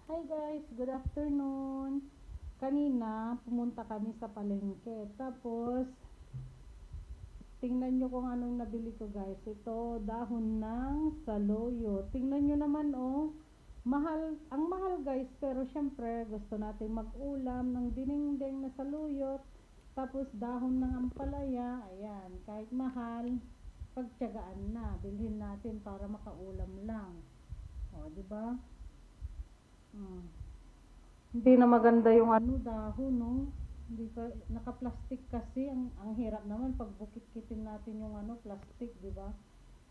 Hi guys, good afternoon. Kanina, pumunta kami sa palengke. Tapos, tingnan nyo kung anong nabili ko guys. Ito, dahon ng saloyo. Tingnan nyo naman oh. Mahal, ang mahal guys. Pero syempre, gusto natin mag-ulam ng dinengdeng na saluyot. Tapos, dahon ng ampalaya. Ayan, kahit mahal, pagtiyagaan na. Bilhin natin para makaulam lang. O, di ba? Hmm. Hindi na maganda yung dahon, no? Hindi ka, naka-plastic kasi, ang hirap naman pag bukit-kitin natin yung plastic, di ba?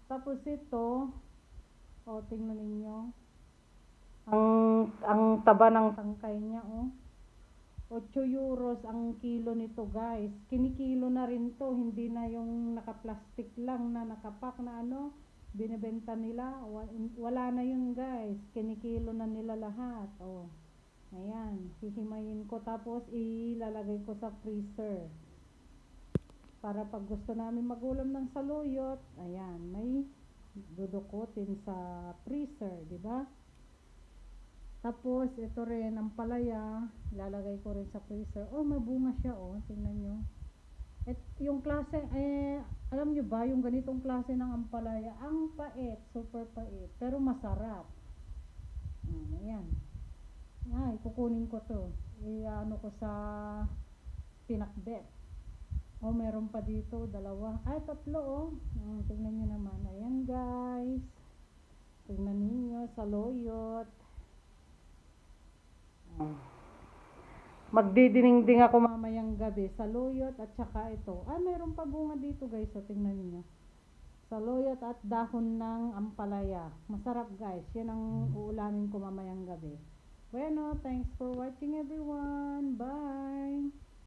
Tapos ito, tingnan ninyo. Ang taba ng tangkay niya, oh. 8 euros ang kilo nito, guys. Kinikilo na rin to, hindi na yung naka-plastic lang na nakapak na binebenta nila. Wala na yun, guys. Kinikilo na nila lahat, oh. Ayan, hihimayin ko tapos ilalagay ko sa freezer. Para pag gusto namin magulam ng saluyot, ayan, may dudukutin sa freezer, di ba? Tapos ito rin ang palaya, ilalagay ko rin sa freezer. Oh, mabunga siya oh, tingnan nyo. Yung klase, alam nyo ba, yung ganitong klase ng ampalaya, ang pait, super pait, pero masarap. Ayan. Ay, kukunin ko to. Ano ko sa pinakbet. Oh, meron pa dito, dalawa. Ay, tatlo oh. Tingnan nyo naman. Ayan guys. Tingnan ninyo, saloyot. Magdidinengding ako mamayang gabi. Saluyot at saka ito. Ay, meron pa bunga dito guys. So, tingnan niyo. Saluyot at dahon ng ampalaya. Masarap guys. Yan ang uulamin ko mamayang gabi. Bueno, thanks for watching everyone.